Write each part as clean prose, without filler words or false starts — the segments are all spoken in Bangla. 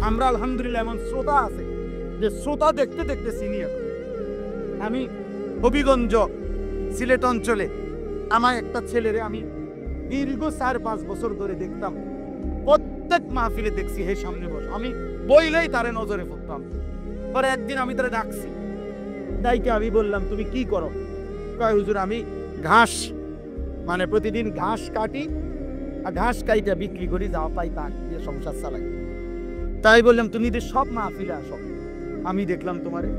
আমরা আলহামদুলিল্লাহ এমন শ্রোতা আছে যে শ্রোতা দেখতে দেখতে সিনিয়র। আমি হবিগঞ্জ সিলেট অঞ্চলে আমার একটা ছেলেরে আমি দীর্ঘ 4-5 বছর ধরে দেখতাম, প্রত্যেক মাহফিলে দেখছি হে সামনে বস, আমি বইলেই তারে নজরে পড়তাম। পরে একদিন আমি তারে ডাকছি, তাইকে আমি বললাম তুমি কি করো? কয় হুজুর আমি ঘাস, মানে প্রতিদিন ঘাস কাটি আর ঘাস কাইটা বিক্রি করি, যা পাই তা দিয়ে সংসার চালাই। তাই বললাম তুমি যে সব মাহফিলে আসো, আমি দেখলাম তোমারে।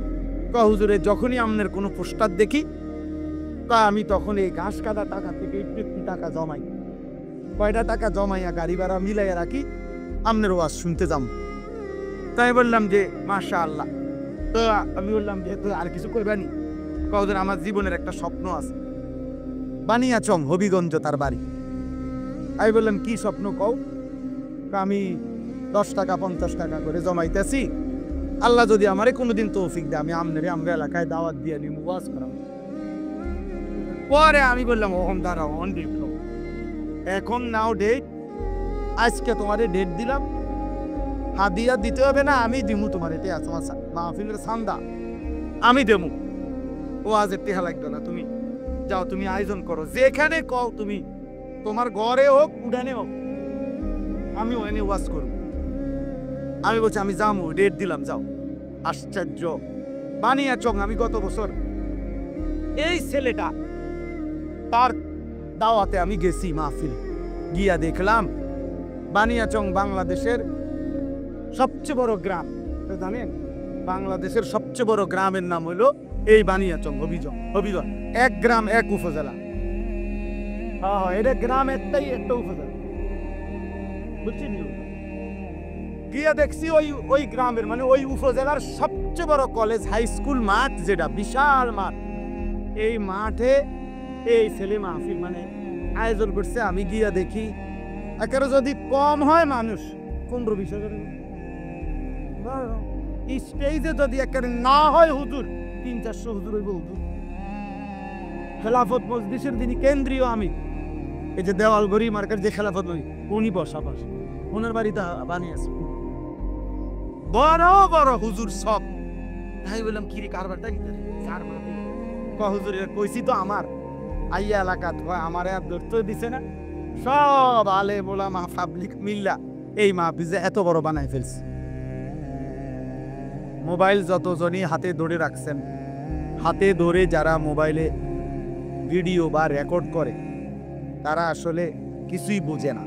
কয় হুজুরে যখনই আপনার কোনো পোস্টার দেখি তা আমি তখন এই ঘাস কাটা টাকা থেকে একটু টাকা জমাই, কয়টা টাকা জমাইয়া গাড়ি ভাড়া মিলাইয়া রাখি, আপনার ওয়াজ শুনতে যাম। তাই বললাম যে মাশাআল্লাহ। তো আমি বললাম যে তো আর কিছু করবানি? কয় হুজুর আমার জীবনের একটা স্বপ্ন আছে, বানিয়াচং হবিগঞ্জ তার বাড়ি। আমি বললাম কি স্বপ্ন কও? আমি 10 টাকা 50 টাকা করে জমাইতেছি, আল্লাহ যদি আমারে কোনোদিন তৌফিক দেয় আমি আমনেরে আমরা এলাকায় দাওয়াত দিয়ে নিব, ওয়াজ করাম। পরে আমি বললাম ওহম দাঁড়াও, অন দেখলো এখন নাও ডেট, আজকে তোমারে ডেট দিলাম, হাদিয়া দিতে হবে না, আমি দিমু তোমার এটা আছে মাহফিলের চান্দা আমি দেবো, ও আজ টেহা লাগবে না, তুমি যাও, তুমি আয়োজন করো যেখানে কও, তুমি তোমার ঘরে হোক উঠানে হোক, আমি ওখানে ওয়াজ করবো। আমি বলছি আমি যাবো, ডেট দিলাম, যাও। আশ্চর্য, বানিয়াচং আমি গত বছর এই ছেলেটা তার দাওয়াতে আমি গেছি মাহফিল, গিয়া দেখলাম বানিয়াচং বাংলাদেশের সবচেয়ে বড় গ্রাম, জানেন বাংলাদেশের সবচেয়ে বড় গ্রামের নাম হলো এই বানিয়াচং হবিগঞ্জ, এক গ্রাম এক উপজেলা। এটা গ্রাম একটাই, একটা উপজেলা, বুঝছেন? গিয়া দেখছি ওই গ্রামের মানে ওই উপজেলার সবচেয়ে বড় কলেজ হাই স্কুল মাঠ, যেটা বিশাল মাঠ, এই মাঠে এই ছেলে মাহফিল মানে আয়োজন করছে। আমি গিয়া দেখি একেবারে যদি কম হয় মানুষ 15-20 হাজার, স্টেজে যদি একেবারে না হয় হুজুর 300-400 হুজুর হইব। হুজুর খেলাফত মজলিসের যিনি কেন্দ্রীয় আমির, এই যে দেওয়ালগড়ি মার্কেট যে খেলাফত উনি বসা পাশে, ওনার বাড়িতে বানিয়েছে বড় বড় হুজুর সব। তাই বললাম কি রে কারবারটা কি কার মাহফিল? হুজুর কইছি তো আমার আইয়া এলাকাত হয়, আমার আর ধরতে দিছে না, সব আলে মোলামা পাবলিক মিল্লা এই মাহফিল এত বড় বানাই ফেলছে। মোবাইল যতজনই হাতে ধরে রাখছেন, হাতে ধরে যারা মোবাইলে ভিডিও বা রেকর্ড করে তারা আসলে কিছুই বোঝে না।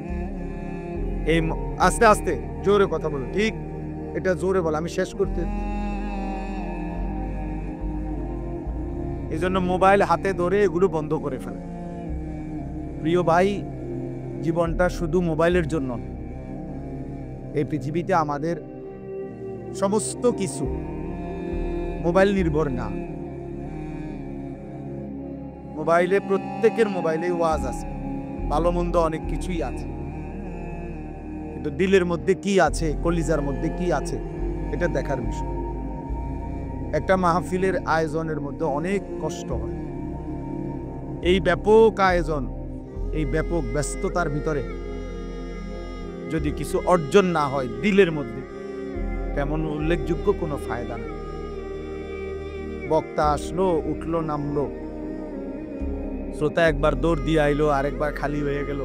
এই আস্তে আস্তে জোরে কথা বলো, ঠিক এটা জোরে বল, আমি শেষ করতে। এই জন্য মোবাইল হাতে ধরে এগুলো বন্ধ করে ফেলে। প্রিয় ভাই, জীবনটা শুধু মোবাইলের জন্য, এই পৃথিবীতে আমাদের সমস্ত কিছু মোবাইল নির্ভর না। মোবাইলে প্রত্যেকের মোবাইলে ওয়াজ আছে, ভালো মন্দ অনেক কিছুই আছে, কিন্তু দিলের মধ্যে কি আছে, কলিজার মধ্যে কি আছে, এটা দেখার বিষয়। একটা মাহফিলের আয়োজনের মধ্যে অনেক কষ্ট হয়। এই ব্যাপক আয়োজন, এই ব্যাপক ব্যস্ততার ভিতরে যদি কিছু অর্জন না হয় দিলের মধ্যে, তেমন উল্লেখযোগ্য কোনো ফায়দা নেই। বক্তা আসলো, উঠলো, নামলো, শ্রোতা একবার দৌড় দিয়ে আইলো, আরেকবার খালি হয়ে গেল।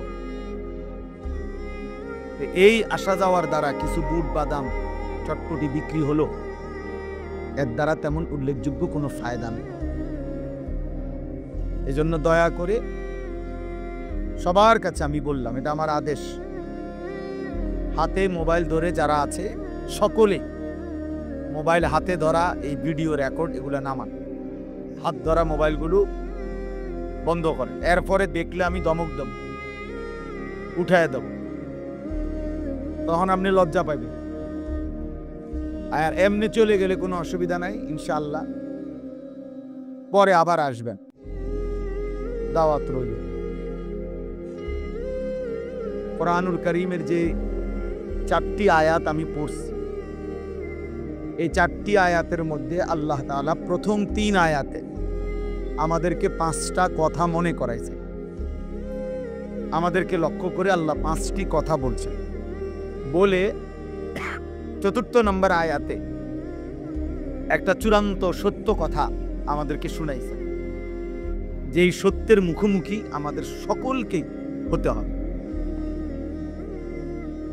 এই আসা যাওয়ার দ্বারা কিছু বুট বাদাম চটপটি বিক্রি হলো, এর দ্বারা তেমন উল্লেখযোগ্য কোনো ফায়দা নেই। এজন্য দয়া করে সবার কাছে আমি বললাম, এটা আমার আদেশ, হাতে মোবাইল ধরে যারা আছে সকলে মোবাইল হাতে ধরা এই ভিডিও রেকর্ড এগুলো নামান, হাত ধরা মোবাইলগুলো বন্ধ করে। এরপরে দেখলে আমি ধমক দেব, উঠায় দেব, তখন আপনি লজ্জা পাইবেন। আর এমনি চলে গেলে কোনো অসুবিধা নাই, ইনশাআল্লাহ পরে আবার আসবেন, দাওয়াত রইল। কোরআনুল কারীমের যে 4টি আয়াত আমি পড়ছি, এই 4টি আয়াতের মধ্যে আল্লাহ তাআলা প্রথম 3 আয়াতে আমাদেরকে 5টা কথা মনে করাইছে। আমাদেরকে লক্ষ্য করে আল্লাহ 5টি কথা বলছেন, বলে তো চতুর্থ নম্বর আয়াতে একটা চূড়ান্ত সত্য কথা আমাদেরকে শুনাইছে, যেই সত্যের মুখোমুখি আমাদের সকলকে হতে হবে।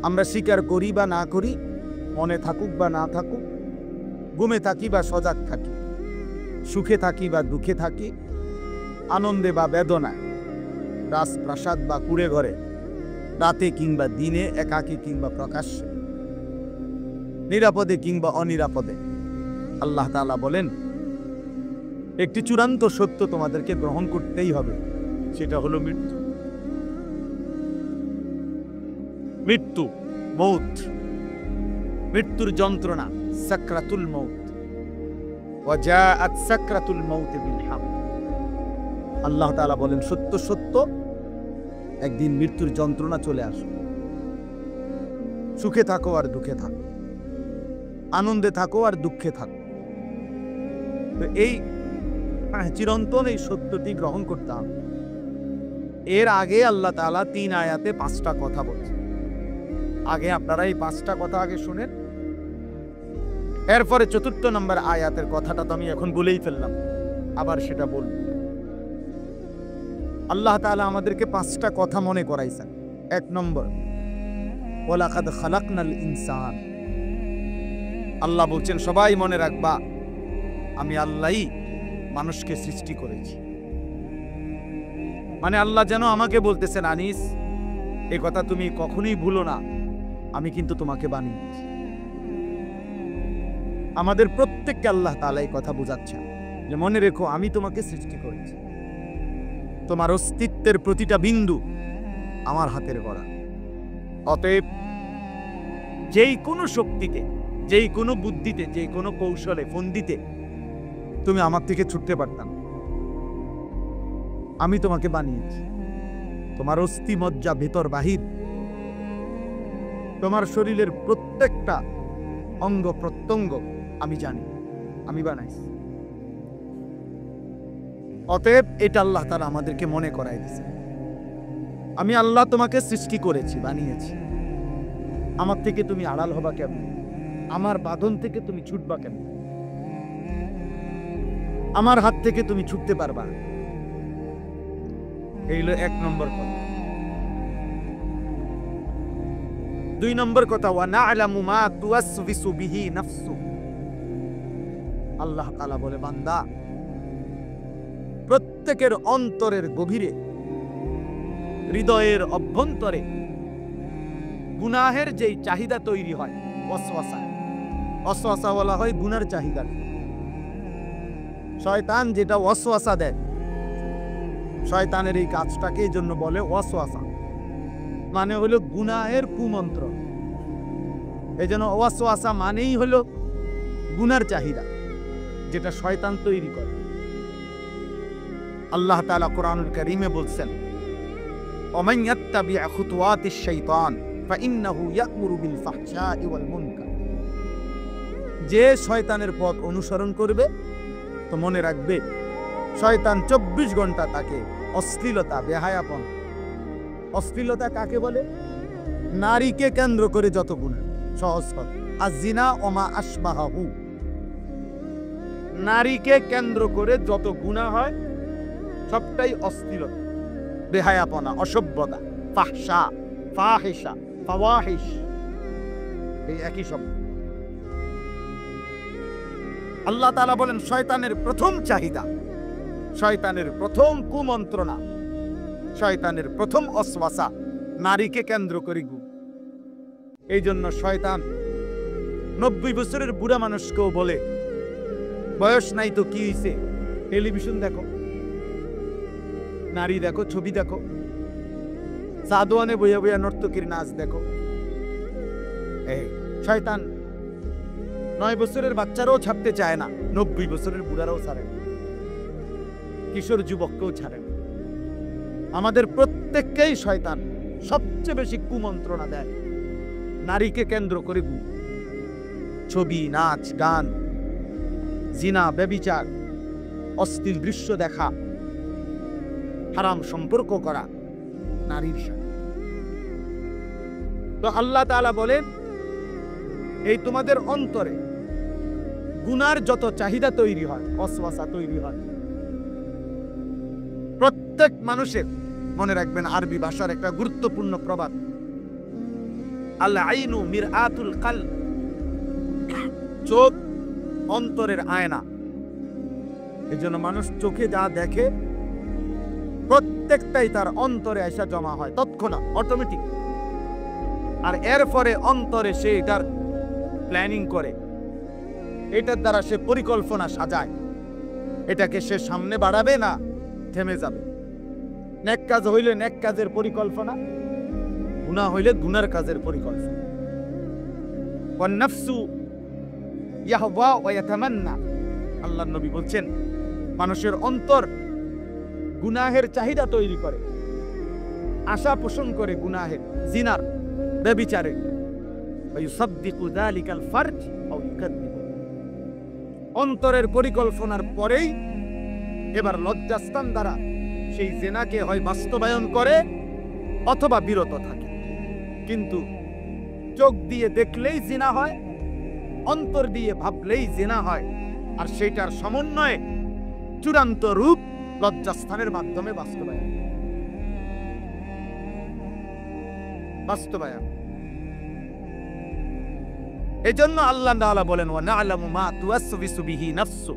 আমরা স্বীকার করি বা না করি, মনে থাকুক বা না থাকুক, ঘুমে থাকি বা সজাগ থাকি, সুখে থাকি বা দুঃখে থাকি, আনন্দে বা বেদনায়, রাজপ্রাসাদ বা কুড়ে ঘরে, রাতে কিংবা দিনে, একাকী কিংবা প্রকাশ্যে, নিরাপদে কিংবা অনিরাপদে, আল্লাহ তাআলা বলেন একটি চূড়ান্ত সত্য তোমাদেরকে গ্রহণ করতেই হবে, সেটা হলো মৃত্যু। মৃত্যু, মৌত, মৃত্যুর যন্ত্রণা, সাকরাতুল মৌত। ওয়া জাআত সাকরাতুল মৌত বিল হক। আল্লাহ তাআলা বলেন সত্য সত্য একদিন মৃত্যুর যন্ত্রণা চলে আসবে। সুখে থাকো আর দুঃখে থাকো, আনন্দে থাকো আর দুঃখে থাকো। তো এই চিরন্তন এই সত্যটি গ্রহণ করতে হবে। এর আগে আল্লাহ তাআলা 3 আয়াতে 5টা কথা বলছে। আগে আপনারা এই 5টা কথা আগে শুনেন, এরপরে 4র্থ নম্বর আয়াতের কথাটা তো আমি এখন বলেই ফেললাম, আবার সেটা বলব। আল্লাহ তাআলা আমাদেরকে 5টা কথা মনে করাইছেন। 1 নম্বর, ওয়ালাকাদ খালাকনাল ইনসান। আল্লাহ বলছেন সবাই মনে রাখবা, আমি আল্লাহই মানুষকে সৃষ্টি করেছি। মানে আল্লাহ যেন আমাকে বলতেছেন, আনিস এই কথা তুমি কখনোই ভুলো না, আমি কিন্তু তোমাকে বানিয়েছি। আমাদের প্রত্যেককে আল্লাহ তাআলা এই কথা বোঝাচ্ছেন যে মনে রেখো, আমি তোমাকে সৃষ্টি করেছি। তোমার অস্তিত্বের প্রতিটা বিন্দু আমার হাতের গড়া। অতএব যেই কোনো শক্তিতে, যেই কোনো বুদ্ধিতে, যেই কোনো কৌশলে, ফন্দিতে তুমি আমার থেকে ছুটতে পারতাম। আমি তোমাকে বানিয়েছি। তোমার অস্থি মজ্জা, ভেতর বাহির, তোমার শরীরের প্রত্যেকটা অঙ্গ প্রত্যঙ্গ আমি জানি, আমি বানাইছি। অতএব এটা আল্লাহ তাআলা আমাদেরকে মনে করাই দিয়েছে, আমি আল্লাহ তোমাকে সৃষ্টি করেছি, বানিয়েছি। আমার থেকে তুমি আড়াল হবা কেমন? আমার বাঁধন থেকে তুমি ছুটবা কেন? আমার হাত থেকে তুমি ছুটতে পারবা? এই হলো 1 নম্বর কথা। 2 নম্বর কথা, ওয়া না'লামু মা তুওয়াসবিসু বিহি নাফসু। আল্লাহ তাআলা বলে, বান্দা প্রত্যেকের অন্তরের গভীরে, হৃদয়ের অভ্যন্তরে গুনাহের যেই চাহিদা তৈরি হয়, ওয়াসওয়াসা। ওয়াসওয়াসা বলা হয় গুনার চাহিদা। শয়তান যেটা ওয়াসওয়াসা দেয়, শয়তানের এই কাজটাকে এই জন্য বলে ওয়াসওয়াসা, মানে হলো গুনাহের কুমন্ত্র। এই জন্য ওয়াসওয়াসা মানেই হলো গুনার চাহিদা, যেটা শয়তান তৈরি করে। আল্লাহ তাআলা কোরআনুল কারীমে বলছেন, ওমান ইয়াত্তাবি' খুতুওয়াতিশ শাইতান ফাইন্নাহু ইয়া'মুরু বিল ফাহশাই ওয়াল মুনকার। যে শয়তানের পথ অনুসরণ করবে, তো মনে রাখবে শয়তান 24 ঘন্টা তাকে অশ্লীলতা, বেহায়াপন। অশ্লীলতা কাকে বলে? নারীকে কেন্দ্র করে যত গুনাহ, সহজ কথা, আয-যিনা ওয়া মা আশবাহু। নারীকে কেন্দ্র করে যত গুনাহ হয় সবটাই অশ্লীলতা, বেহায়াপনা, অসভ্যতা, ফাহশা, ফাহিশা, ফাওয়াহিশ, এই একই শব্দ। আল্লাহ তাআলা বলেন শয়তানের প্রথম চাহিদা, শয়তানের প্রথম কুমন্ত্রণা, শয়তানের প্রথম ওয়াসওয়াসা নারীকে কেন্দ্র করে গুণ। এই জন্য শয়তান 90 বছরের বুড়া মানুষকেও বলে, বয়স নাই তো কি হইছে, টেলিভিশন দেখো, নারী দেখো, ছবি দেখো, সাদওয়ানে বইয়া বইয়া নর্তকীর নাচ দেখো। এই শয়তান 9 বছরের বাচ্চারাও ছাড়তে চায় না, 90 বছরের বুড়ারাও ছাড়ে না, কিশোর যুবককেও ছাড়ে না। আমাদের প্রত্যেককেই শয়তান সবচেয়ে বেশি কুমন্ত্রণা দেয় নারীকে কেন্দ্র করে। ছবি, নাচ, গান, জিনা, ব্যভিচার, অশ্লীল দৃশ্য দেখা, হারাম সম্পর্ক করা নারীর সাথে। তো আল্লাহ তাআলা বলেন এই তোমাদের অন্তরে গুনার যত চাহিদা তৈরি হয়, ওয়াসওয়াসা তৈরি হয়, প্রত্যেক মানুষের, মনে রাখবেন আরবি ভাষার একটা গুরুত্বপূর্ণ প্রবাদ, আল আইনু মিরআতুল কলব, চোখ অন্তরের আয়না। এজন্য মানুষ চোখে যা দেখে প্রত্যেকটাই তার অন্তরে এসে জমা হয় তৎক্ষণাৎ, অটোমেটিক। আর এরপরে অন্তরে সে এটার প্ল্যানিং করে, এটার দ্বারা সে পরিকল্পনা সাজায়, এটাকে সে সামনে বাড়াবে না থেমে যাবে। নেক কাজ হইলে নেক কাজের পরিকল্পনা, গুনাহ হইলে গুনার কাজের পরিকল্পনা। ওয়ান নাফসু ইয়াহওয়া ওয়া ইয়াতামান্না, আল্লাহর নবী বলছেন মানুষের অন্তর গুনাহের চাহিদা তৈরি করে, আশা পোষণ করে গুনাহের, জিনার, ব্যভিচারের। ওয়া ইউসাদ্দিকু যালিকাল ফারজ আও ইউকাদ্দিবু, অন্তরের পরিকল্পনার পরেই এবার লজ্জাস্থান দ্বারা সেই জিনাকে হয় বাস্তবায়ন করে অথবা বিরত থাকে। কিন্তু চোখ দিয়ে দেখলেই জিনা হয়, অন্তর দিয়ে ভাবলেই জিনা হয়, আর সেটার সমন্বয়ে চূড়ান্ত রূপ লজ্জাস্থানের মাধ্যমে বাস্তবায়ন। এজন্য আল্লাহ তাআলা বলেন, ওয়া না'লামু মা তুওয়াসবিসু বিহি নাফসু,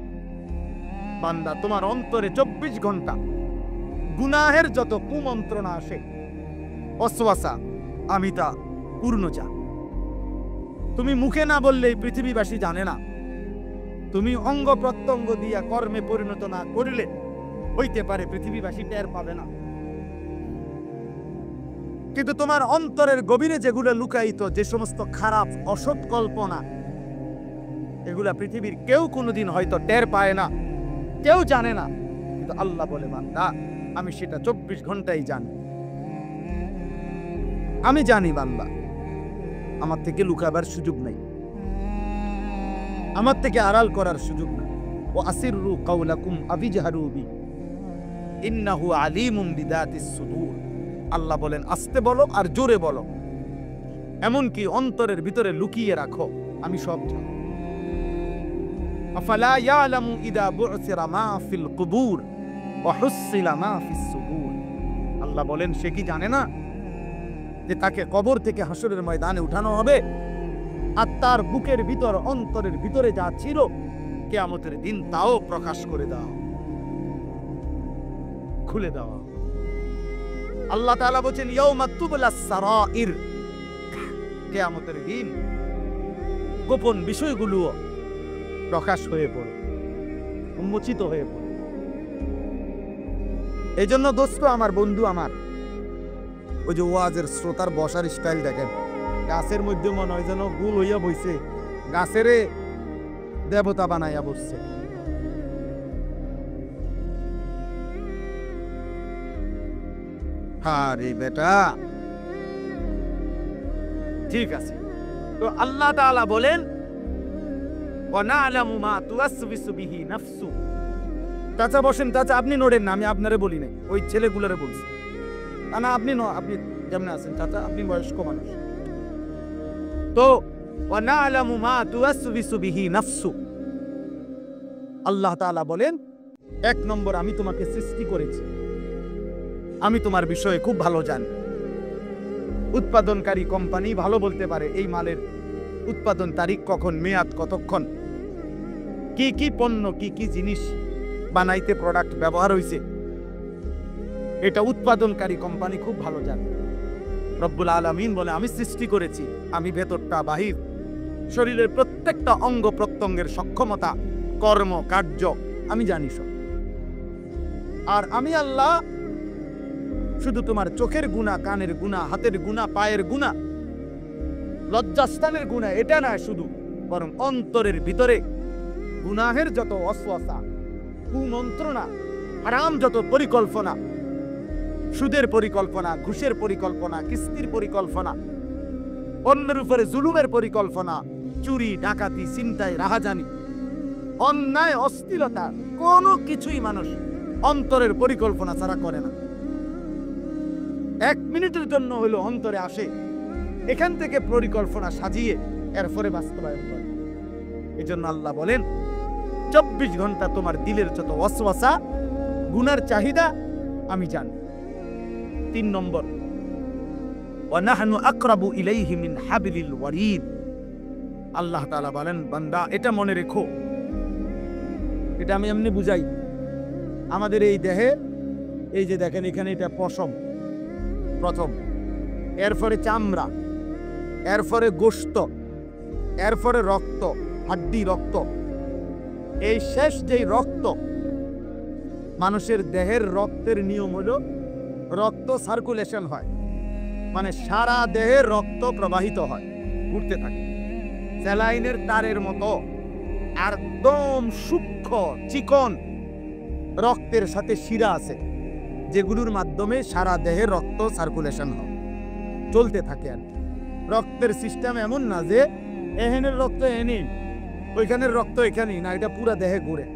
বান্দা তোমার অন্তরে 24 ঘন্টা গুনাহের যত কুমন্ত্রণা আসে, ওয়াসওয়াসা, আমি তা পূর্ণ জানি। তুমি মুখে না বললেই পৃথিবীবাসী জানে না, তুমি অঙ্গ প্রত্যঙ্গ দিয়া কর্মে পরিণত না করলে হইতে পারে পৃথিবীবাসী টের পাবে না, কিন্তু তোমার অন্তরের গভীরে যেগুলো লুকায়িত, যে সমস্ত খারাপ অসৎ কল্পনা, এগুলা পৃথিবীর কেউ কোনোদিন হয়তো টের পায় না, কেউ জানে না, কিন্তু আল্লাহ বলে বান্দা আমি সেটা 24 ঘন্টাই জানি। আমি জানি বান্দা, আমার থেকে লুকাবার সুযোগ নাই, আমার থেকে আড়াল করার সুযোগ নাই। ও আসিররু কাওলাকুম আবিজহারু বি ইন্নাহু আলিমুম বিদাতিস সুদূর, আল্লাহ বলেন আস্তে বলো আর জোরে বলো, এমনকি অন্তরের ভিতরে লুকিয়ে রাখো, আমি সব জানি। আফালা ইয়ালামু ইদা বু'সিরা মা ফিল কুবুর ওয়া হুসিলা মা ফিস সুদূর, আল্লাহ বলেন সে কি জানে না যে তাকে কবর থেকে হাসরের ময়দানে উঠানো হবে, আর তার বুকের ভিতর, অন্তরের ভিতরে যা ছিল কিয়ামতের দিন তাও প্রকাশ করে দাও, খুলে দেওয়া। আল্লাহ তাআলা বলেন ইয়াউমা তুবলাস সারাইর, কিয়ামতের দিন গোপন বিষয়গুলো প্রকাশ হয়ে পড়ে, উন্মোচিত হয়ে পড়ে। এই জন্য দোস্ত আমার, বন্ধু আমার, ওই যে ওয়াজের শ্রোতার বসার স্টাইল দেখেন, গাছের মধ্যে মনে হয় যেন গুল হইয়া বইছে, গাছেরে দেবতা বানাইয়া বসছে। আরে বেটা, ঠিক আছে। তো আল্লাহ তাআলা বলেন ওয়া না'লামু মা তুওয়াসবিসু বিহি নাফসু। চাচা বসেন, চাচা আপনি নড়েন না, আমি আপনারে বলি নাই, ওই ছেলেগুলোরে বলছি। না আপনি আপনি কেমনে আছেন চাচা, আপনি বয়স্ক মানুষ। তো ওয়া না'লামু মা তুওয়াসবিসু বিহি নাফসু, আল্লাহ তাআলা বলেন 1 নম্বর আমি তোমাকে সৃষ্টি করেছি, আমি তোমার বিষয়ে খুব ভালো জানি। উৎপাদনকারী কোম্পানি ভালো বলতে পারে এই মালের উৎপাদন তারিখ কখন, মেয়াদ কতক্ষণ, কি কি পণ্য, কি কি জিনিস বানাইতে প্রোডাক্ট ব্যবহার হয়েছে, এটা উৎপাদনকারী কোম্পানি খুব ভালো জানে। রব্বুল আলামিন বলে আমি সৃষ্টি করেছি, আমি ভেতরটা বাহির, শরীরের প্রত্যেকটা অঙ্গ প্রত্যঙ্গের সক্ষমতা, কর্ম কার্য আমি জানি সব। আর আমি আল্লাহ শুধু তোমার চোখের গুনাহ, কানের গুনাহ, হাতের গুনাহ, পায়ের গুনাহ, লজ্জাস্থানের গুনাহ এটা না শুধু, বরং অন্তরের ভিতরে গুনাহের যত ওয়াসওয়াসা, কুমন্ত্রণা, হারাম যত পরিকল্পনা, সুদের পরিকল্পনা, ঘুষের পরিকল্পনা, কিস্তির পরিকল্পনা, অন্যের উপরে জুলুমের পরিকল্পনা, চুরি, ডাকাতি, ছিনতাই, রাহাজানি, অন্যায়, অশ্লীলতা, কোনো কিছুই মানুষ অন্তরের পরিকল্পনা ছাড়া করে না। 1 মিনিটের জন্য হলো অন্তরে আসে, এখান থেকে পরিকল্পনা সাজিয়ে এরপরে বাস্তবায়ন করে। এই জন্য আল্লাহ বলেন 24 ঘন্টা তোমার দিলের যত ওয়াসওয়াসা, গুনার চাহিদা আমি জানি। 3 নম্বর, ওয়া নাহনু আকরাবু ইলাইহি মিন হাবলিল ওয়ারিদ। আল্লাহ তাআলা বলেন, বান্দা এটা মনে রেখো, এটা আমি এমনি বুঝাই। আমাদের এই দেহে, এই যে দেখেন এখানে, এটা পশম প্রথম, এরপরে চামড়া, এরপরে গোশত, এরপরে রক্ত, হাড্ডি, রক্ত। এই শেষ যেই রক্ত, মানুষের দেহের রক্তের নিয়ম হলো রক্ত সার্কুলেশন হয়, মানে সারা দেহে রক্ত প্রবাহিত হয়, ঘুরতে থাকে স্যালাইনের তারের মতো। একদম সূক্ষ্ম চিকন রক্তের সাথে শিরা আছে, যেগুলোর মাধ্যমে সারা দেহে রক্ত সার্কুলেশন হয়, চলতে থাকে। আর রক্তের সিস্টেম এমন না যে এখানের রক্ত এনে, ওইখানের রক্ত এখানেই না, এটা পুরা দেহে ঘুরে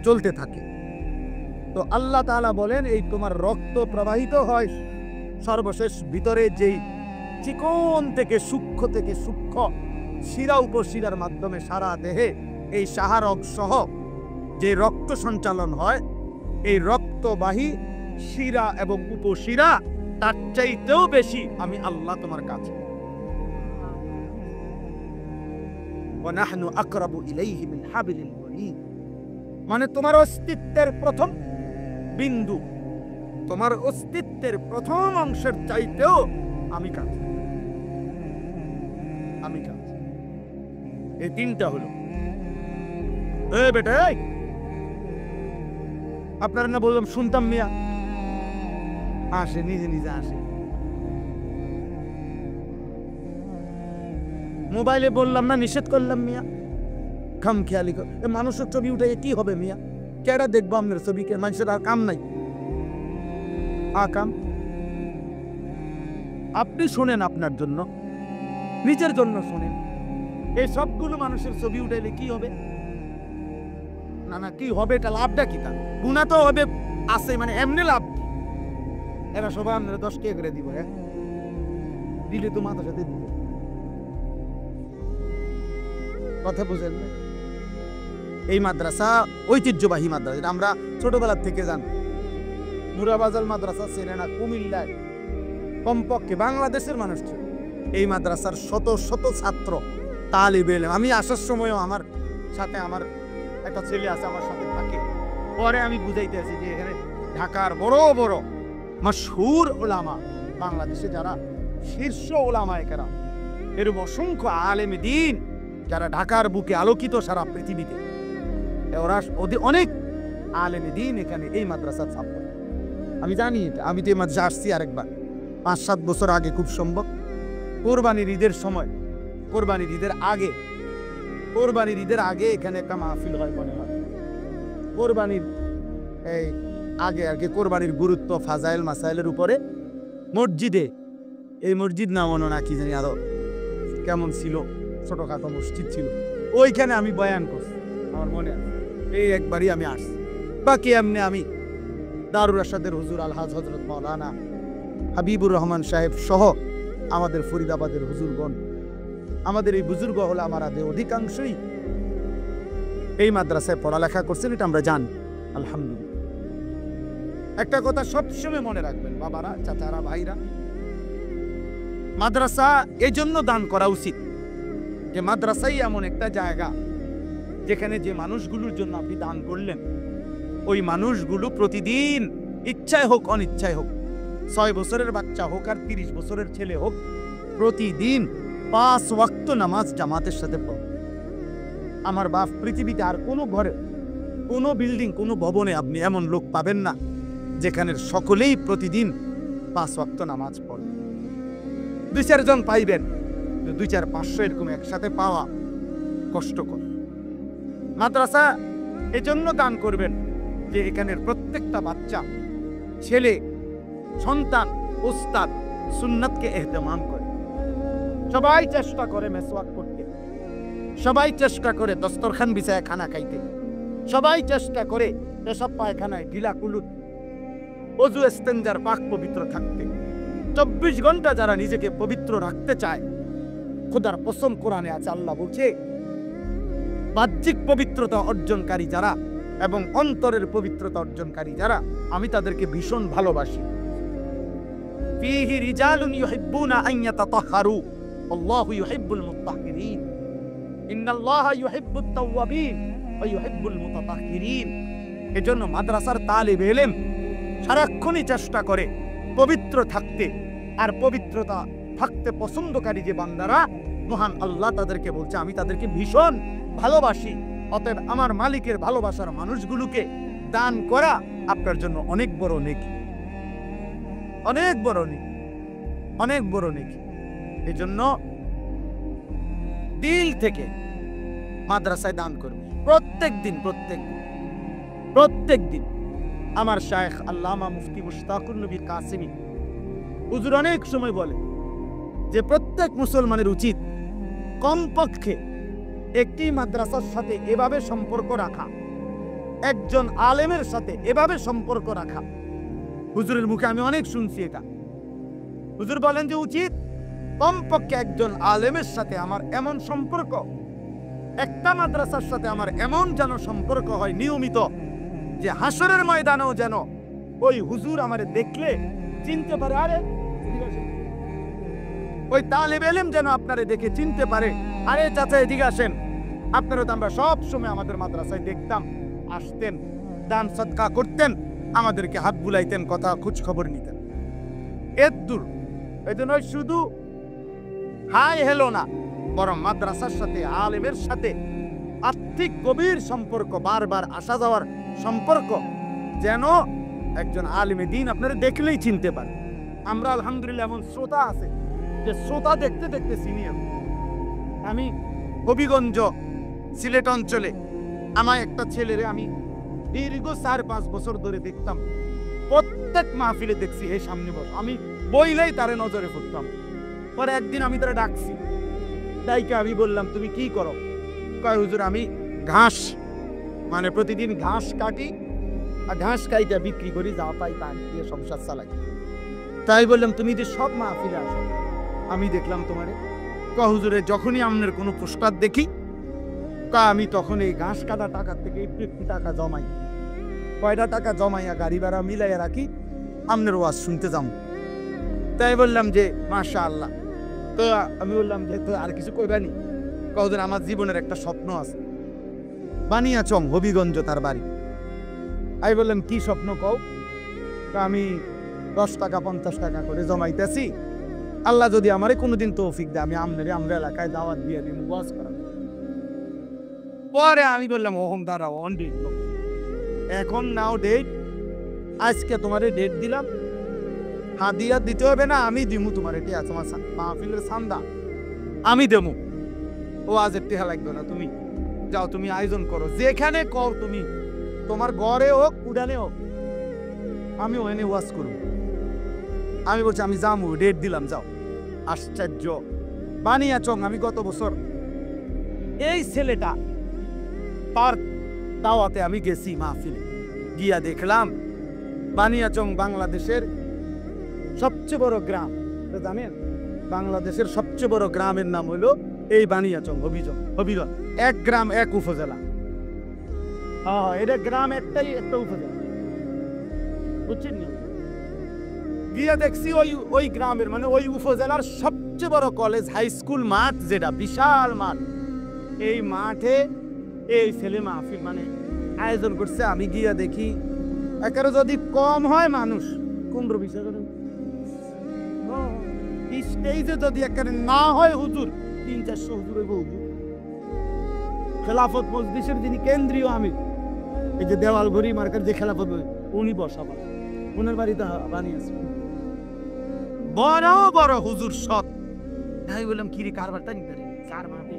চলতে থাকে। তো আল্লাহ তাআলা বলেন, এই তোমার রক্ত প্রবাহিত হয় সর্বশেষ ভিতরে যেই চিকন থেকে সূক্ষ্ম শিরা উপশিরার মাধ্যমে সারা দেহে এই সাহারক সহ যে রক্ত সঞ্চালন হয়, এই রক্তবাহী শিরা এবং উপশিরা তার চাইতেও বেশি আমি আল্লাহ তোমার কাছে। ওয়া নাহনু আকরাবু ইলাইহি মিন হাবলিল ওয়ারিদ, মানে তোমার অস্তিত্বের প্রথম বিন্দু, তোমার অস্তিত্বের প্রথম অংশের চাইতেও আমি কাছে, আমি কাছে। এই 3টা হলো। বেটা, আপনারা না বললাম শুনতাম মিয়া, আসে নিজে নিজে আসে। মোবাইলে বললাম না, নিষেধ করলাম মিয়া, খাম খেয়ালি। মানুষের ছবি উঠে কি হবে মিয়া? কেডা দেখবো আপনার ছবিকে? মানুষের আর কাম নাই, কাম। আপনি শোনেন আপনার জন্য, নিজের জন্য শোনেন। এই সবগুলো মানুষের ছবি উঠাইলে কি হবে? না কি হবে? এটা লাভটা কি? তার গুণা তো হবে আছে, মানে এমনি লাভ কি? এরা সবাই আপনারা 10 টাকা করে দিব, হ্যাঁ দিলে তো মাথার সাথে দিব। কথা বুঝেন না? এই মাদ্রাসা ঐতিহ্যবাহী মাদ্রাসা, এটা আমরা ছোটবেলার থেকে জানি। মুরাবাজার মাদ্রাসা চেনে না কুমিল্লায়? কমপক্ষে বাংলাদেশের মানুষ ছিল। এই মাদ্রাসার শত শত ছাত্র, তালিবে ইলম। আমি আসার সময়ও আমার সাথে আমার একটা ছেলে আছে, আমার সাথে থাকে। পরে আমি বুঝাইতে আছি যে এখানে ঢাকার বড় বড় মাশহুর ওলামা, বাংলাদেশে যারা শীর্ষ ওলামা একেরাম, এরকম অসংখ্য আলেমে দ্বীন যারা ঢাকার বুকে আলোকিত সারা পৃথিবীতে, ওরা অনেক আলেমে দ্বীন এখানে এই মাদ্রাসার ছাত্র। আমি জানি এটা, আমি তো এই মাদ্রাসা আসছি আরেকবার 5-7 বছর আগে, খুব সম্ভব কোরবানির ঈদের সময়, কোরবানির ঈদের আগে এখানে একটা মাহফিল হয়, মনে হয় কোরবানির এই আগে আর কি। কোরবানির গুরুত্ব, ফাজাইল মাসাইলের উপরে মসজিদে, এই মসজিদ না মনে না কি জানি আরো কেমন ছিল, ছোটখাটো মসজিদ ছিল, ওইখানে আমি বয়ান করছি, আমার মনে আছে। এই একবারই আমি আসছি। বাকি এমনি আমি দারুর আরশাদের হুজুর আলহাজ হযরত মাওলানা হাবিবুর রহমান সাহেব সহ আমাদের ফরিদাবাদের হুজুরগণ, আমাদের এই বুজুর্গ হলো আমারা অধিকাংশই এই মাদ্রাসায় পড়ালেখা করছেন, এটা আমরা জানি আলহামদুলিল্লাহ। একটা কথা সবসময় মনে রাখবেন বাবারা, চাচারা, ভাইরা, মাদ্রাসা এই জন্য দান করা উচিত যে মাদ্রাসাই এমন একটা জায়গা যেখানে যে মানুষগুলোর জন্য আপনি দান করলেন, ওই মানুষগুলো প্রতিদিন ইচ্ছায় হোক অনিচ্ছায় হোক, 6 বছরের বাচ্চা হোক আর 30 বছরের ছেলে হোক, প্রতিদিন 5 ওয়াক্ত নামাজ জামাতের সাথে পড়ে। আমার বাপ, পৃথিবীতে আর কোনো ঘরে, কোনো বিল্ডিং, কোনো ভবনে আপনি এমন লোক পাবেন না যেখানে সকলেই প্রতিদিন 5 ওয়াক্ত নামাজ পড়ে। 2-4 জন পাইবেন, 2-4-500 এরকম একসাথে পাওয়া কষ্টকর। মাদ্রাসা এজন্য দান করবেন যে এখানের প্রত্যেকটা বাচ্চা, ছেলে, সন্তান, উস্তাদ সুন্নাতকে ইহতিমাম করে। সবাই চেষ্টা করে মেসওয়াক করতে, সবাই চেষ্টা করে দস্তরখান বিছায় খানা খাইতে, সবাই চেষ্টা করে পেশাব পায়খানায় ঢিলা কুলুত, ওযু ইস্তেঞ্জার পাক পবিত্র থাকতে। 24 ঘন্টা যারা নিজেকে পবিত্র রাখতে চায়, খোদার কসম কোরআনে আছে, আল্লাহ বলছে বাহ্যিক পবিত্রতা অর্জনকারী যারা এবং অন্তরের পবিত্রতা অর্জনকারী যারা, আমি তাদেরকে ভীষণ ভালোবাসি। ফীহি রিজালুন ইউহিব্বুনা আন ইয়াতাতাহহারু আল্লাহু ইউহিব্বুল মুত্তাহহিরিন ইন্নাল্লাহা ইউহিব্বুত তাওয়াবিন ওয়া ইউহিব্বুল মুতাতাহহিরিন। এজন্য মাদ্রাসার তালিবে ইলম সারাক্ষণই চেষ্টা করে পবিত্র থাকতে, আর পবিত্রতা থাকতে পছন্দকারী যে বান্দারা, মহান আল্লাহ তাদেরকে বলছে আমি তাদেরকে ভীষণ ভালোবাসি। অতএব আমার মালিকের ভালোবাসার মানুষগুলোকে দান করা আপনার জন্য অনেক বড় নেকি, অনেক বড় নেকি, অনেক বড় নেকি। এজন্য দিল থেকে মাদ্রাসায় দান করবে প্রত্যেক দিন, প্রত্যেক দিন। আমার শায়েখ আল্লামা মুফতি মুশতাকুর নবী কাসেমী হুজুর অনেক সময় বলে যে প্রত্যেক মুসলমানের উচিত কমপক্ষে একটি মাদ্রাসার সাথে এভাবে সম্পর্ক রাখা, একজন আলেমের সাথে এভাবে সম্পর্ক রাখা। হুজুরের মুখে আমি অনেক শুনছি এটা। হুজুর বলেন যে উচিত কমপক্ষে একজন আলেমের সাথে আমার এমন সম্পর্ক, একটা মাদ্রাসার সাথে আমার এমন যেন সম্পর্ক হয় নিয়মিত, যে হাসরের ময়দানেও যেন ওই হুজুর আমারে দেখলে চিনতে পারে, আরে ওই তালেবে ইলম যেন আপনারে দেখে চিনতে পারে, আরে চাচা এদিকে আসেন। আপনারা তো আমরা সব সময় আমাদের মাদ্রাসায় দেখতাম, আসতেন, দান সদকা করতেন, আমাদেরকে হাত বুলাইতেন, কথা খোঁজ খবর নিতেন। এর দূর এই জন্য শুধু হাই হেলো না, বরং মাদ্রাসার সাথে আলেমের সাথে আর্থিক গভীর সম্পর্ক, বারবার আসা যাওয়ার সম্পর্ক, যেন একজন আলেমে দ্বীন আপনারা দেখলেই চিনতে পারে। আমরা আলহামদুলিল্লাহ এমন শ্রোতা আছে যে শ্রোতা দেখতে দেখতে সিনিয়র। আমি হবিগঞ্জ সিলেট অঞ্চলে আমার একটা ছেলেরে আমি দীর্ঘ 4-5 বছর ধরে দেখতাম, প্রত্যেক মাহফিলে দেখছি এই সামনে বস, আমি বইলেই তারে নজরে পড়তাম। পরে একদিন আমি তারা ডাকছি, তাইকে আমি বললাম তুমি কি করো? কয় হুজুর আমি ঘাস, মানে প্রতিদিন ঘাস কাটি আর ঘাস কাইটা বিক্রি করি, যা পাই তা দিয়ে সংসার চালাই। তাই বললাম তুমি যে সব মাহফিলে আসো, আমি দেখলাম তোমারে। কয় হুজুরে যখনই আপনার কোনো পোস্টার দেখি, আমি তখন এই ঘাস কাটা টাকার থেকে একটু টাকা জমাই, কয়টা টাকা জমাইয়া গাড়ি ভাড়া মিলাইয়া রাখি, আপনার ওয়াজ শুনতে যাও। তাই বললাম যে মাশাআল্লাহ। তো আমি বললাম যে তো আর কিছু কইবানি? কদিন আমার জীবনের একটা স্বপ্ন আছে, বানিয়াচং হবিগঞ্জ তার বাড়ি। আমি বললাম কি স্বপ্ন কও? আমি 10 টাকা 50 টাকা করে জমাইতেছি, আল্লাহ যদি আমারে কোনোদিন তৌফিক দেয় আমি আমরা এলাকায় দাওয়াত দিয়ে দিই, ওয়াজ করা। পরে আমি বললাম ওহম দাঁড়াও, অন ডেট, এখন নাও ডেট, আজকে তোমারে ডেট দিলাম, হাদিয়া দিতে হবে না, আমি দিমু তোমার, এটি আছে আমার মাহফিলের সান্দা আমি দেবো। ও আজ টেহা লাগবে না, তুমি যাও, তুমি আয়োজন করো, যেখানে কর তুমি, তোমার ঘরে হোক উড়ানে হোক, আমি ওখানে ওয়াজ করব। আমি বলছি আমি যাবো, ডেট দিলাম, যাও। আশ্চর্য বানিয়াচং, আমি গত বছর এই ছেলেটা তার দাওয়াতে আমি গেছি মাহফিলে, গিয়া দেখলাম বানিয়াচং বাংলাদেশের সবচেয়ে বড় গ্রাম, জানেন বাংলাদেশের সবচেয়ে বড় গ্রামের নাম হলো এই বানিয়াচং হবিগঞ্জ। এক গ্রাম এক উপজেলা, হ্যাঁ এটা গ্রাম একটাই, একটা উপজেলা, বুঝছেন? গিয়া দেখছি ওই গ্রামের মানে ওই উপজেলার সবচেয়ে বড় কলেজ হাই স্কুল মাঠ, যেটা বিশাল মাঠ, এই মাঠে এই ছেলে মাহফিল মানে আয়োজন করছে। আমি গিয়া দেখি একেবারে যদি কম হয় মানুষ 15-20 হাজার, স্টেজে যদি একেবারে না হয় হুজুর 300-400 হুজুর হইব। হুজুর খেলাফত মজলিসের যিনি কেন্দ্রীয় আমির, এই যে দেওয়াল ঘড়ি মার্কার যে খেলাফত, উনি বসাবার ওনার বাড়িতে বানিয়েছে বড় বড় হুজুর সব। আমি বললাম কিরে কারবারটা নিতে কার মাঠে?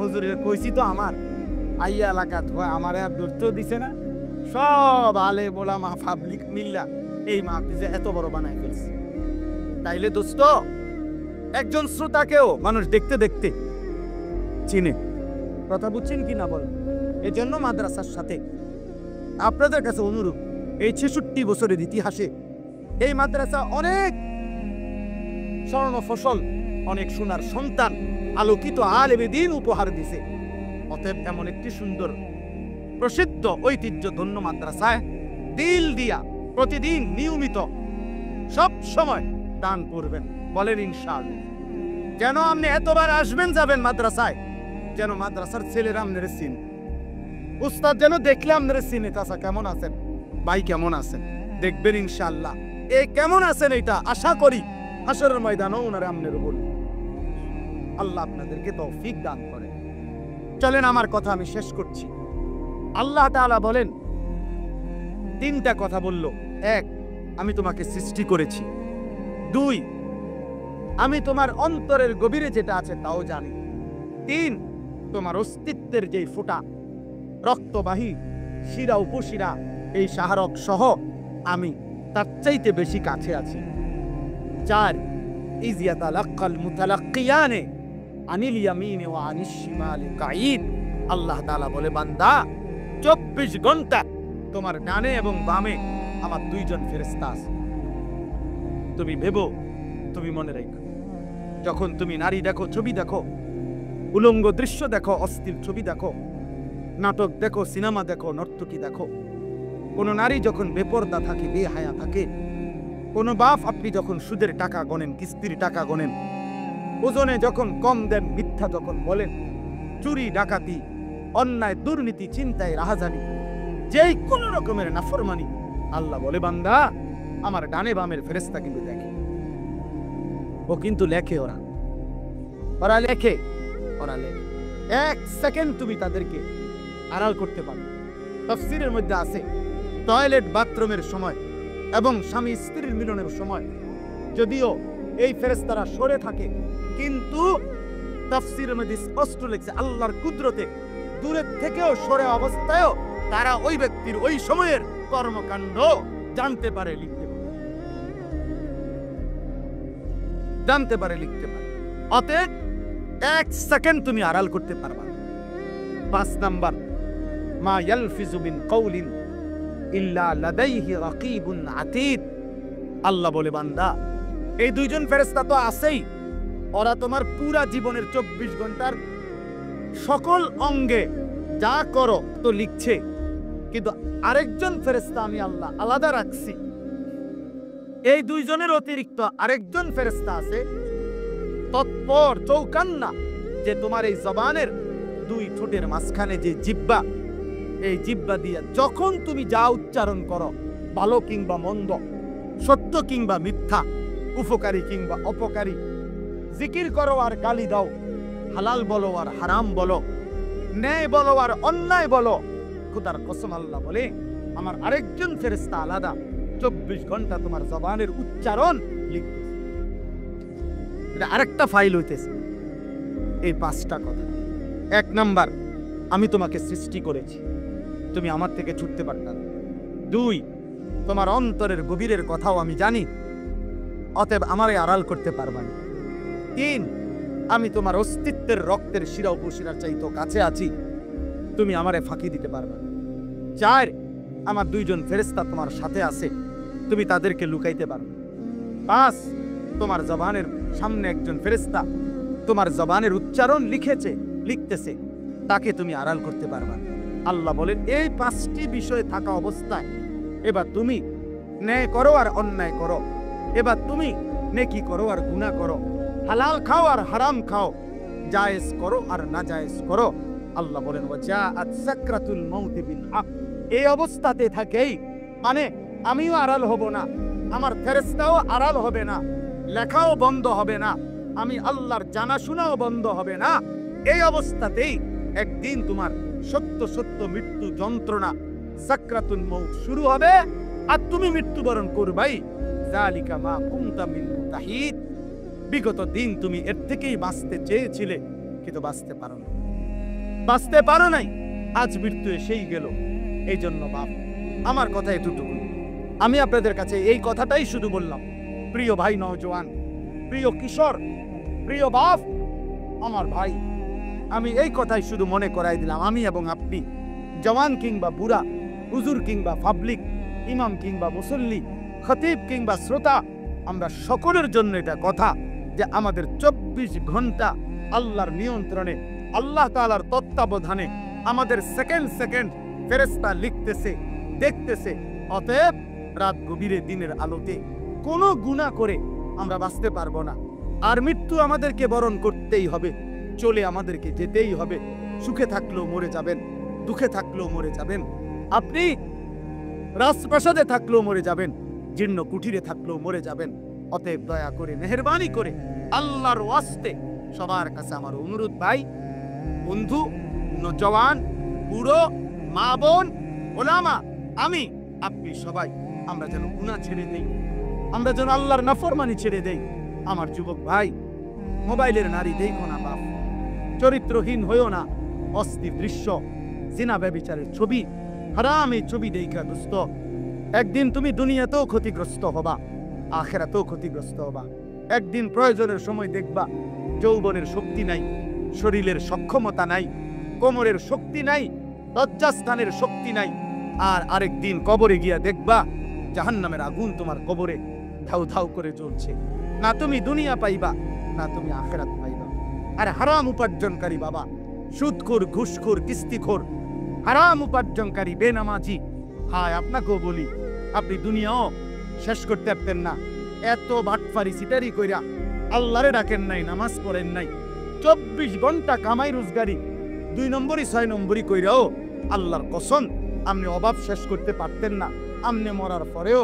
হুজুর কইছি তো আমার আইয়া এলাকা আমার আর ধরতেও দিছে না, সব আলে মোলামা পাবলিক মিল্লা এই মাহফিলে এত বড় বানাই ফেলছে। তাইলে দোস্ত একজন শ্রোতাকেও মানুষ দেখতে দেখতে চিনে, কথা বুঝছেন কি না বল? এই জন্য মাদ্রাসার সাথে আপনাদের কাছে অনুরোধ, এই 66 বছরের ইতিহাসে এই মাদ্রাসা অনেক স্বর্ণ ফসল, অনেক সোনার সন্তান আলোকিত আলেমে দ্বীন উপহার দিছে। অতএব এমন একটি সুন্দর প্রসিদ্ধ ঐতিহ্য ধন্য মাদ্রাসায় দিল দিয়া প্রতিদিন নিয়মিত সব সময় দান করবেন, বলেন ইনশাআল্লাহ। যেন আপনি এতবার আসবেন যাবেন মাদ্রাসায়, যেন মাদ্রাসার ছেলেরা আপনার চিন, উস্তাদ যেন দেখলে আপনার চিনে, চাচা কেমন আছেন, ভাই কেমন আছেন, দেখবেন ইনশাআল্লাহ। এই কেমন আছেন এটা আশা করি হাসরের ময়দানও ওনারা আপনার বলবেন। আল্লাহ আপনাদেরকে তৌফিক দান করে। চলেন আমার কথা আমি শেষ করছি। আল্লাহ তাআলা বলেন, তিনটা কথা বলল। এক, আমি তোমাকে সৃষ্টি করেছি। দুই, আমি তোমার অন্তরের গভীরে যেটা আছে তাও জানি। তিন, তোমার অস্তিত্বের যে ফোঁটা রক্তবাহী শিরা উপশিরা এই শাহরক সহ আমি তার চাইতে বেশি কাছে আছি। চার, ইয ইয়াতালাক্কাল মুতালাক্কিয়ানে আনিল ইয়ামিনি ওয়া আনিশ শিমালি কাঈদ। আল্লাহ তাআলা বলে, বান্দা 24 ঘন্টা তোমার ডানে এবং বামে আমার দুইজন ফেরেশতা আছে। তুমি ভেবো, তুমি মনে রাখো, যখন তুমি নারী দেখো, ছবি দেখো, উলঙ্গ দৃশ্য দেখো, অস্থির ছবি দেখো, নাটক দেখো, সিনেমা দেখো, নর্তকী দেখো, কোন নারী যখন বেপরদা থাকে, বেহায়া থাকে, কোন বাপ আপনি যখন সুদের টাকা গণেন, কিস্তির টাকা গণেন, ওজনে যখন কম দেন, মিথ্যা যখন বলেন, চুরি ডাকাতি অন্যায় দুর্নীতি চিন্তায় রাহাজানি, যেই কোন রকমের নাফরমানি, আল্লাহ বলে, বান্দা আমার ডানে বামের ফেরেশতা কিন্তু দেখে, ও কিন্তু লেখে, ওরা লেখে। এক সেকেন্ড তুমি তাদেরকে আড়াল করতে পারো। তাফসীরের মধ্যে আছে, টয়লেট বাথরুমের সময় এবং স্বামী স্ত্রীর মিলনের সময় যদিও এই ফেরেশতারা সরে থাকে, কিন্তু তাফসীরের মধ্যে স্পষ্ট লেখছে আল্লাহর কুদরতে দূরের থেকেও সরে অবস্থায়ও তারা ওই ব্যক্তির ওই সময়ের কর্মকাণ্ড জানতে পারে, লিখতে পারে। অতএব এক সেকেন্ড তুমি আড়াল করতে পারবা। 5 নাম্বার, মা ইয়ালফিজু মিন কাউলিন ইল্লা লাদাইহি রাকিবুন আতীদ। আল্লাহ বলে, বান্দা এই দুইজন ফেরেশতা তো আছেই, ওরা তোমার পুরা জীবনের 24 ঘন্টার সকল অঙ্গে যা করো তো লিখছে, কিন্তু আরেকজন ফেরেশতা আমি আল্লাহ আলাদা রাখছি। এই দুইজনের অতিরিক্ত আরেকজন ফেরেশতা আছে তৎপর চৌকান্না, যে তোমার এই জবানের দুই ঠোঁটের মাঝখানে যে জিহ্বা, এই জিহ্বা দিয়ে যখন তুমি যা উচ্চারণ করো, ভালো কিংবা মন্দ, সত্য কিংবা মিথ্যা, উপকারী কিংবা অপকারী, জিকির করো আর গালি দাও, হালাল বলো আর হারাম বলো, ন্যায় বলো আর অন্যায় বলো, খোদার কসম আল্লাহ বলে আমার আরেকজন ফেরেশতা আলাদা 24 ঘন্টা তোমার জবানের উচ্চারণ লিখতেছে। এটা আরেকটা ফাইল হইতেছে। এই 5টা কথা। 1 নাম্বার, আমি তোমাকে সৃষ্টি করেছি, তুমি আমার থেকে ছুটতে পারতা না। 2, তোমার অন্তরের গভীরের কথাও আমি জানি, অতএব আমারে আড়াল করতে পারবা না। 3, আমি তোমার অস্তিত্বের রক্তের শিরা উপশিরার চাইতে কাছে আছি, তুমি আমারে ফাঁকি দিতে পারবা না। 4, আমার দুইজন ফেরেশতা তোমার সাথে আছে, তুমি তাদেরকে লুকাইতে পারো। 5, তোমার জবানের সামনে একজন ফেরেশতা তোমার জবানের উচ্চারণ লিখতেছে, তাকে তুমি আড়াল করতে পারবা না। আল্লাহ বলেন, এই 5টি বিষয় থাকা অবস্থায় এবার তুমি ন্যায় করো আর অন্যায় করো, এবার তুমি নেকি করো আর গুনাহ করো, হালাল খাও আর হারাম খাও, জায়েজ করো আর নাজায়েজ করো। আল্লাহ বলেন, ওয়াজাআত সাকরাতুল মাউত বিল হক। এই অবস্থাতে থাকেই মানে আমিও আড়াল হব না, আমার ফেরেশতাও আড়াল হবে না, লেখাও বন্ধ হবে না, আমি আল্লাহর জানাশোনাও বন্ধ হবে না। এই অবস্থাতেই একদিন তোমার সত্য সত্য মৃত্যু যন্ত্রণা সাকরাতুল মাউত শুরু হবে, আর তুমি মৃত্যুবরণ করবাই। যালিকা মা কুনতা মিনহু তাহিদ। বিগত দিন তুমি এর থেকেই বাঁচতে চেয়েছিলে, কিন্তু বাঁচতে পারো নাই, আজ মৃত্যু এসেই গেল। এই জন্য বাপ, আমার কথা এতটুকু, আমি আপনাদের কাছে এই কথাটাই শুধু বললাম। প্রিয় ভাই নওজোয়ান, প্রিয় কিশোর, প্রিয় বাপ, আমার ভাই, আমি এই কথাই শুধু মনে করাই দিলাম। আমি এবং আপনি, জওয়ান কিংবা বুড়া, হুজুর কিংবা পাবলিক, ইমাম কিংবা মুসল্লি, খতিব কিংবা শ্রোতা, আমরা সকলের জন্য এটা কথা যে আমাদের 24 ঘন্টা আল্লাহর নিয়ন্ত্রণে, আল্লাহ তাআলার তত্ত্বাবধানে আমাদের সেকেন্ড সেকেন্ড ফেরেশতা লিখতেছে, দেখতেছে। অতএব রাত গভীরে দিনের আলোতে কোনো গুনাহ করে আমরা বাঁচতে পারবো না। আর মৃত্যু আমাদেরকে বরণ করতেই হবে, চলে আমাদেরকে যেতেই হবে। সুখে থাকলেও মরে যাবেন, দুঃখে থাকলেও মরে যাবেন। আপনি রাজপ্রাসাদে থাকলেও মরে যাবেন, জীর্ণ কুঠিরে থাকলেও মরে যাবেন। অতএব দয়া করে, মেহেরবানি করে, আল্লাহর ওয়াস্তে সবার কাছে আমার অনুরোধ, ভাই, বন্ধু, নওজওয়ান, বুড়ো, মা বোন, ওলামা, আমি, আপনি সবাই আমরা যেন গুনাহ ছেড়ে দেই, আমরা যেন আল্লাহর নাফরমানি ছেড়ে দেই। আমার যুবক ভাই, মোবাইলের নারী দেখো না বাপ, চরিত্রহীন হইও না। অস্থির দৃশ্য, জিনা ব্যভিচারের ছবি, হারাম এই ছবি দেখা দোস্ত, একদিন তুমি দুনিয়াতেও ক্ষতিগ্রস্ত হবা, আখিরাতেও ক্ষতিগ্রস্ত হবা। একদিন প্রয়োজনের সময় দেখবা যৌবনের শক্তি নাই, শরীরের সক্ষমতা নাই, কোমরের শক্তি নাই, লজ্জাস্থানের শক্তি নাই। আর আরেকদিন কবরে গিয়া দেখবা জাহান্নামের আগুন তোমার কবরে ধাউ ধাউ করে জ্বলছে। না তুমি দুনিয়া পাইবা, না তুমি আখিরাত পাইবা। আর হারাম উপার্জনকারী বাবা, সুদখোর, ঘুষখোর, কিস্তিখোর, হারাম উপার্জনকারী বেনামাজি, হায় আপনাকেও বলি, আপনি দুনিয়াও শেষ করতে পারতেন না। এত বাটফারি সিটারি কইরা আল্লাহরে ডাকেন নাই, নামাজ পড়েন নাই, 24 ঘন্টা কামাই রোজগারি, 2 নম্বরই 6 নম্বরই কইরাও আল্লাহর কসম আপনি অভাব শেষ করতে পারতেন না। আমনে মরার পরেও,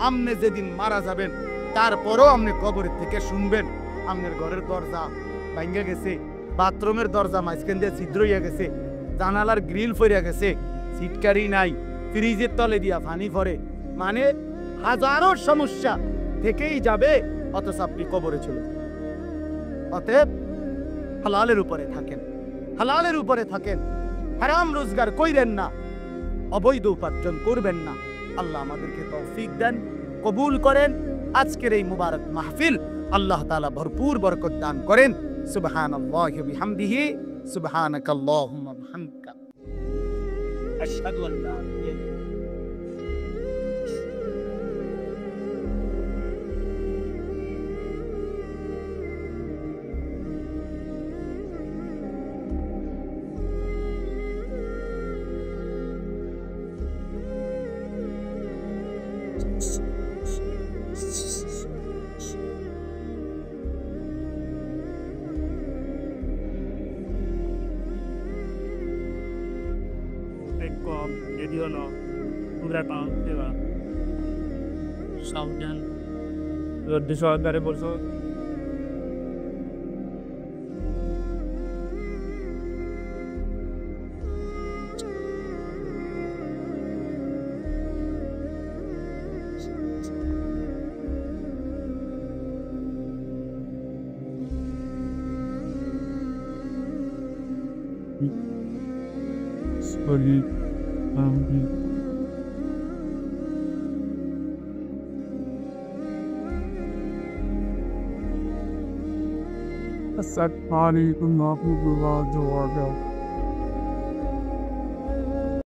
আমনে যেদিন মারা যাবেন তারপরেও আপনি কবরের থেকে শুনবেন আপনার ঘরের দরজা ভাঙ্গা গেছে, বাথরুমের দরজা মাঝখান দিয়ে ছিদ্র হইয়া গেছে, জানালার গ্রিল ফইরা গেছে, সিটকারি নাই, ফ্রিজের তলে দিয়া পানি পড়ে, মানে হাজারো সমস্যা থেকেই যাবে, অথচ আপনি কবরে চলে যাবেন। অতএব হালালের উপরে থাকেন, হালালের উপরে থাকেন, হারাম রোজগার কইরেন না, অবৈধ উপার্জন করবেন না। আল্লাহ আমাদেরকে তৌফিক দেন, কবুল করেন। আজকের এই মুবারক মাহফিল আল্লাহ তাআলা ভরপুর বরকত দান করেন। সুবহানাল্লাহি ওয়া বিহামদিহি, সুবহানাকাল্লাহুম্মা ওয়া বিহামদিকা, আশহাদু আল লা ইলাহা ইল্লা Pekkom, Ediono, Urapa, Eva, Southern, the Southern also. Sorry, Assalamualaikum warahmatullahi wabarakatuh.